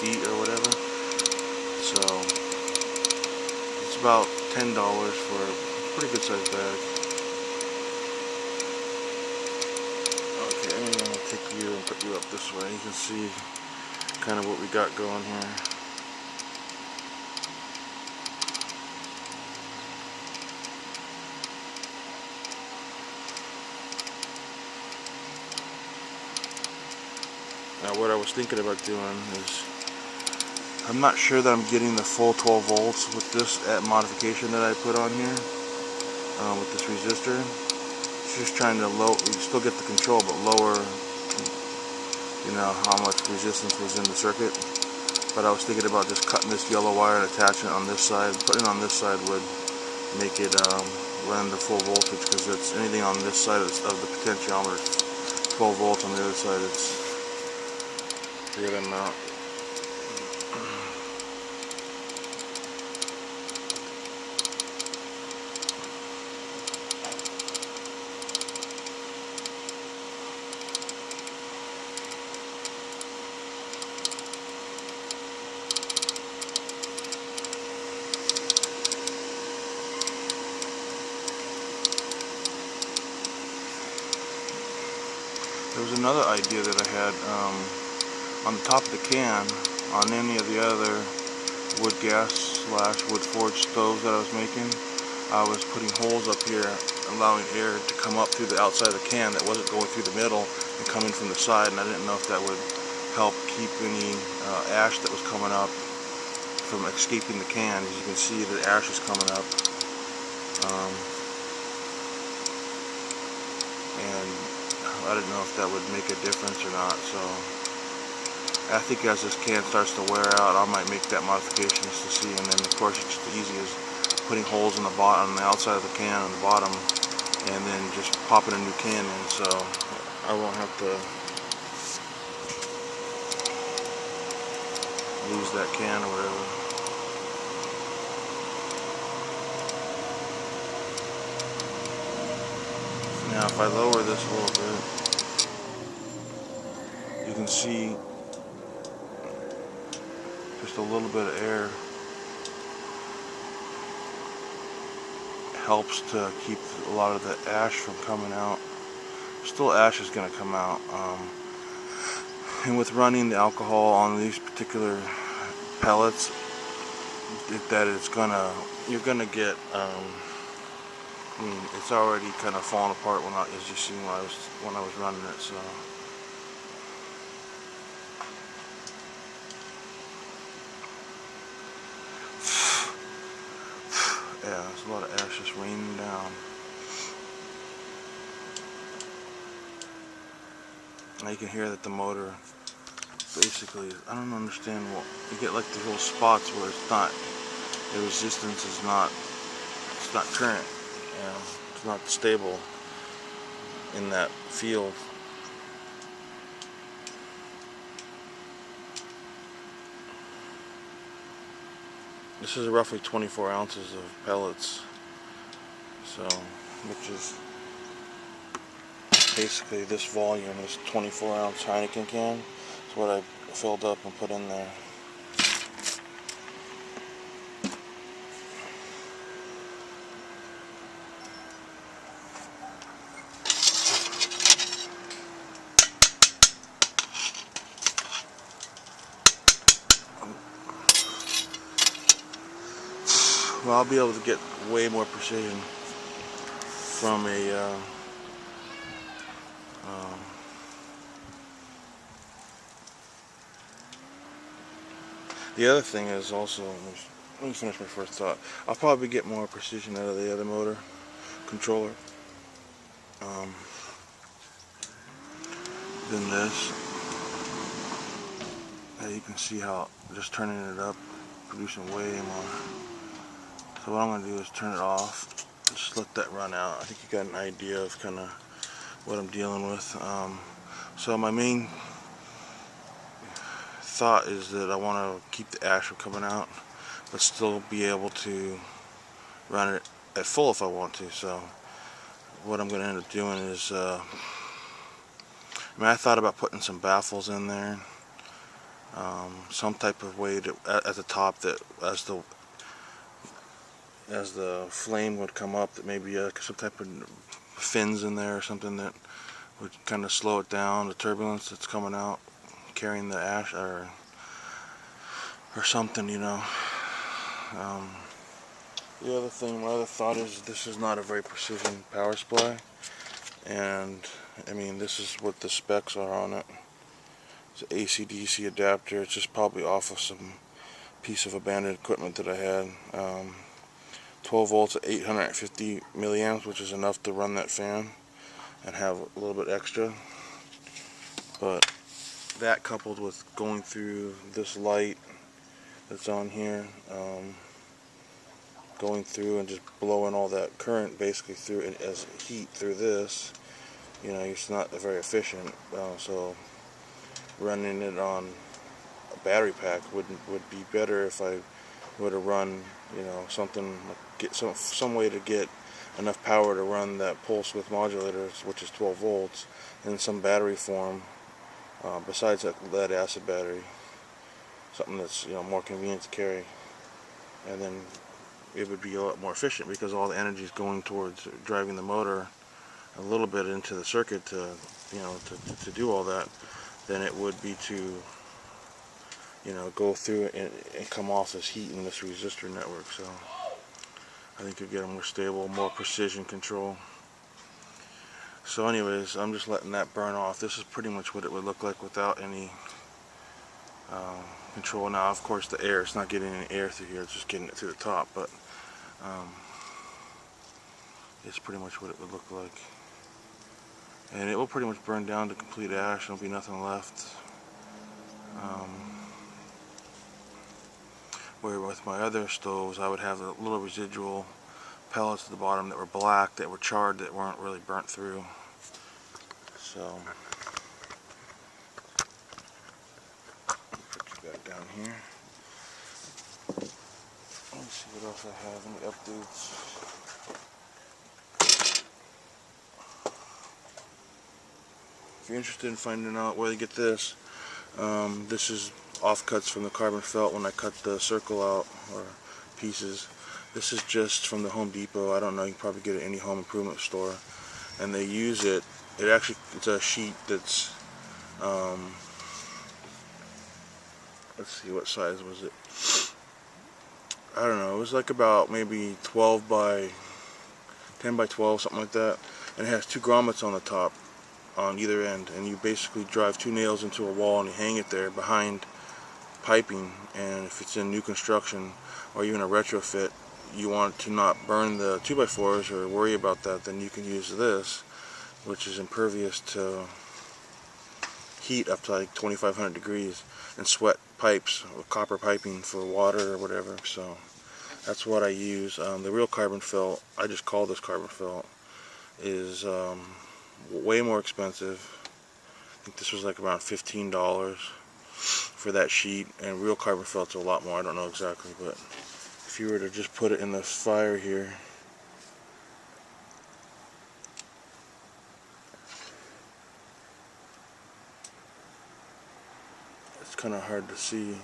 feet or whatever. So it's about $10 for a pretty good sized bag. Okay, I'm gonna take you and put you up this way. You can see kind of what we got going here. Now what I was thinking about doing is, I'm not sure that I'm getting the full 12 volts with this modification that I put on here, with this resistor. It's just trying to you still get the control, but lower, you know, how much resistance was in the circuit. But I was thinking about just cutting this yellow wire and attaching it on this side. Putting it on this side would make it run the full voltage, because it's anything on this side of the potentiometer, 12 volts. On the other side, it's a good amount. There was another idea that I had on the top of the can, on any of the other wood gas / wood forged stoves that I was making. I was putting holes up here, allowing air to come up through the outside of the can that wasn't going through the middle and coming from the side, and I didn't know if that would help keep any ash that was coming up from escaping the can. As you can see, the ash is coming up. And I didn't know if that would make a difference or not, so I think as this can starts to wear out, I might make that modification just to see. And then of course it's just as easy as putting holes in the bottom, on the outside of the can on the bottom, and then just popping a new can in, so I won't have to lose that can or whatever. Now if I lower this a little bit, you can see just a little bit of air helps to keep a lot of the ash from coming out. Still, ash is going to come out, and with running the alcohol on these particular pellets, you're gonna get, I mean, it's already kind of falling apart as you seen when I was running it. So yeah, there's a lot of ash just raining down. Now you can hear that the motor basically, I don't understand what you get, like these little spots where the resistance is not, it's not current, you know, it's not stable in that field. This is roughly 24 ounces of pellets, so, which is basically this volume is 24-ounce Heineken can. That's what I filled up and put in there. Well, I'll be able to get way more precision from a the other thing is also, let me finish my first thought. I'll probably get more precision out of the other motor controller than this. You can see how just turning it up, producing way more. So what I'm going to do is turn it off, just let that run out. I think you got an idea of kind of what I'm dealing with. So my main thought is that I want to keep the ash from coming out, but still be able to run it at full if I want to. So what I'm going to end up doing is, I thought about putting some baffles in there, some type of way to at the top, that as the flame would come up, that maybe some type of fins in there or something that would kind of slow it down, the turbulence that's coming out, carrying the ash or something, you know. The other thing, my other thought is, this is not a very precision power supply, and I mean, this is what the specs are on it. It's an AC/DC adapter. It's just probably off of some piece of abandoned equipment that I had. 12 volts at 850 milliamps, which is enough to run that fan and have a little bit extra. But that, coupled with going through this light that's on here, going through and just blowing all that current basically through it as heat through this, you know, it's not very efficient. So running it on a battery pack would be better if I were to run, you know, something, get some way to get enough power to run that pulse width modulator, which is 12 volts, in some battery form, besides that lead acid battery, something that's, you know, more convenient to carry, and then it would be a lot more efficient, because all the energy is going towards driving the motor a little bit into the circuit to, you know, to do all that, than it would be to, you know, go through it and come off this heat in this resistor network. So I think you'll get a more stable, more precision control. So anyways, I'm just letting that burn off. This is pretty much what it would look like without any control. Now, of course, the air, it's not getting any air through here, it's just getting it through the top, but it's pretty much what it would look like. And it will pretty much burn down to complete ash. There'll be nothing left. Where with my other stoves, I would have a little residual pellets at the bottom that were black, that were charred, that weren't really burnt through. So put you back down here. Let me see what else I have, any updates. If you're interested in finding out where to get this, this is offcuts from the carbon felt when I cut the circle out, or pieces. This is just from the Home Depot. I don't know, you can probably get it at any home improvement store. And they use it, it's a sheet that's, let's see, what size was it? I don't know, it was like about maybe 12 by 10 by 12, something like that. And it has 2 grommets on the top, on either end, and you basically drive 2 nails into a wall and you hang it there behind piping. And if it's in new construction or even a retrofit, you want to not burn the 2x4s or worry about that, then you can use this, which is impervious to heat up to like 2500 degrees, and sweat pipes with copper piping for water or whatever. So that's what I use. The real carbon felt, I just call this carbon felt, is way more expensive. I think this was like around $15 for that sheet, and real carbon felt's a lot more. I don't know exactly, but if you were to just put it in the fire here, it's kind of hard to see.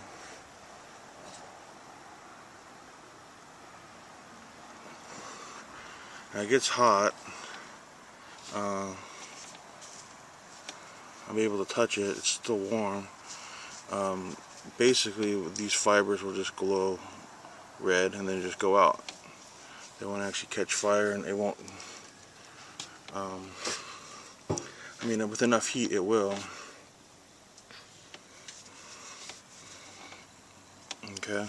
Now it gets hot. I'm able to touch it, it's still warm. Basically these fibers will just glow red and then just go out. They won't actually catch fire, and it won't, I mean, with enough heat it will. Okay.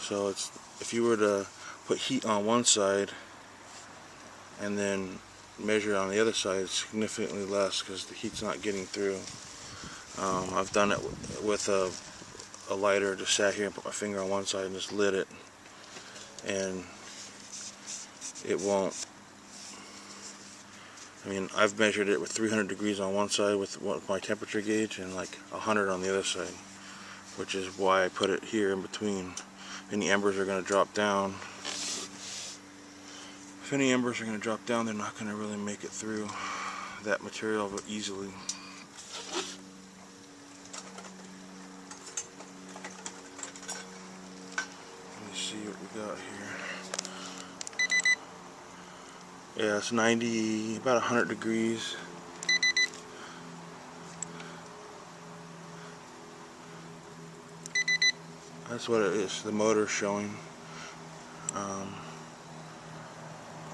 So it's, if you were to put heat on one side and then measure on the other side, it's significantly less because the heat's not getting through. I've done it with a lighter, just sat here and put my finger on one side and just lit it, and it won't. I mean, I've measured it with 300 degrees on one side with my temperature gauge, and like 100 on the other side, which is why I put it here in between. Any embers are going to drop down. If any embers are going to drop down, they're not going to really make it through that material easily. what we got here. Yeah, it's 90, about 100 degrees. That's what it is, the motor showing.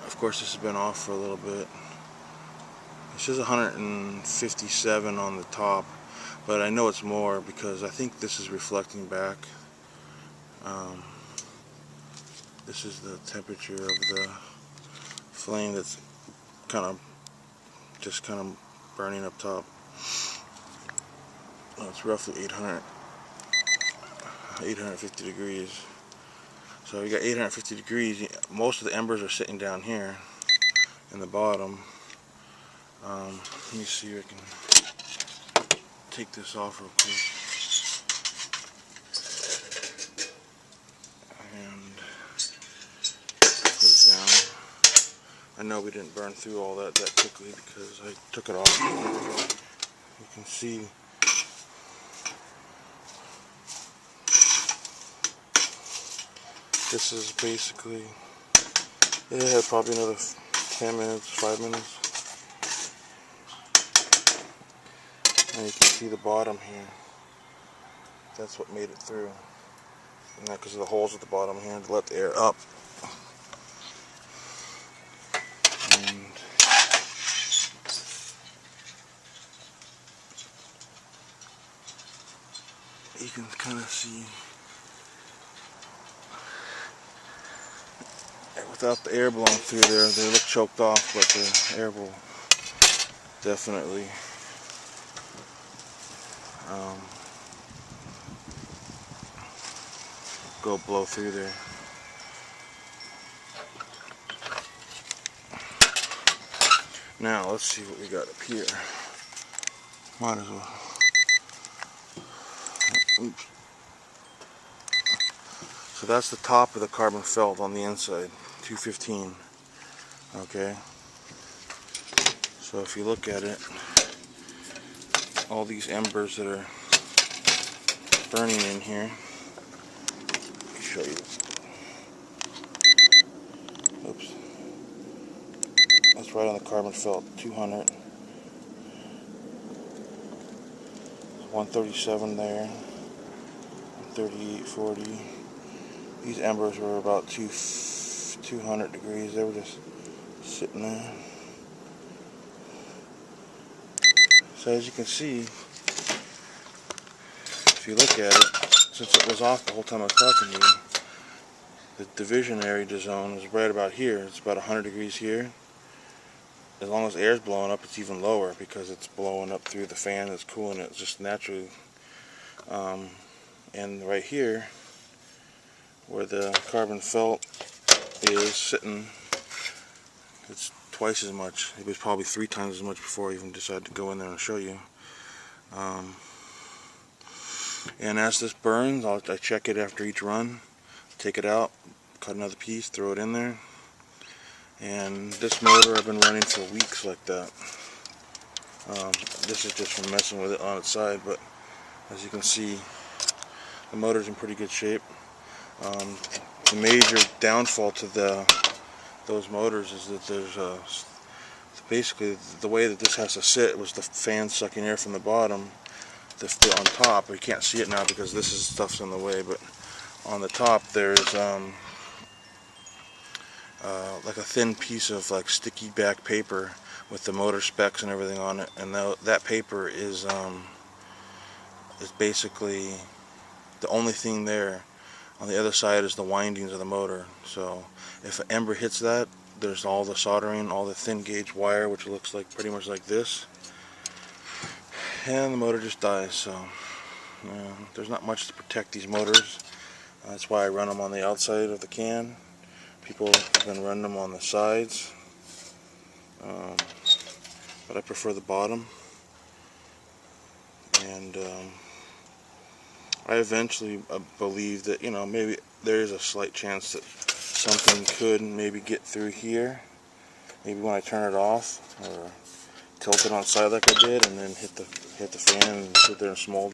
Of course this has been off for a little bit. It says 157 on the top, but I know it's more because I think this is reflecting back. This is the temperature of the flame that's just kind of burning up top. It's roughly 850 degrees. So you got 850 degrees. Most of the embers are sitting down here in the bottom. Let me see if I can take this off real quick. And put it down. I know we didn't burn through all that quickly because I took it off. You can see this is basically, it had probably another 10 minutes, 5 minutes. And you can see the bottom here. That's what made it through. And that because of the holes at the bottom here to let the air up. And you can kind of see, without the air blowing through there, they look choked off, but the air will definitely go blow through there. Now let's see what we got up here. Might as well. Oops. So that's the top of the carbon felt on the inside, 215. Okay. So if you look at it, all these embers that are burning in here. Let me show you. Oops. That's right on the carbon felt, 200. 137 there. 138.40. These embers were about 200 degrees. They were just sitting there. So as you can see, if you look at it, since it was off the whole time I was talking to you, the divisionary zone is right about here. It's about 100 degrees here. As long as air is blowing up, it's even lower because it's blowing up through the fan that's cooling it just naturally. And right here, where the carbon felt is sitting, it's twice as much. It was probably 3 times as much before I even decided to go in there and show you. And as this burns, I check it after each run, take it out, cut another piece, throw it in there. And this motor I've been running for weeks like that. This is just from messing with it on its side, but as you can see, the motor's in pretty good shape. The major downfall to those motors is that there's basically the way that this has to sit was the fan sucking air from the bottom. On top, you can't see it now because this stuff's in the way, but on the top there's like a thin piece of like sticky back paper with the motor specs and everything on it, and that paper is basically the only thing there. On the other side is the windings of the motor, so if an ember hits that, there's all the soldering, all the thin gauge wire, which looks like pretty much like this, and the motor just dies. So there's not much to protect these motors. That's why I run them on the outside of the can. People have been running them on the sides, but I prefer the bottom. And I eventually believe that, maybe there is a slight chance that something could maybe get through here. Maybe when I turn it off or tilt it on the side like I did, and then hit the fan and sit there and smolder.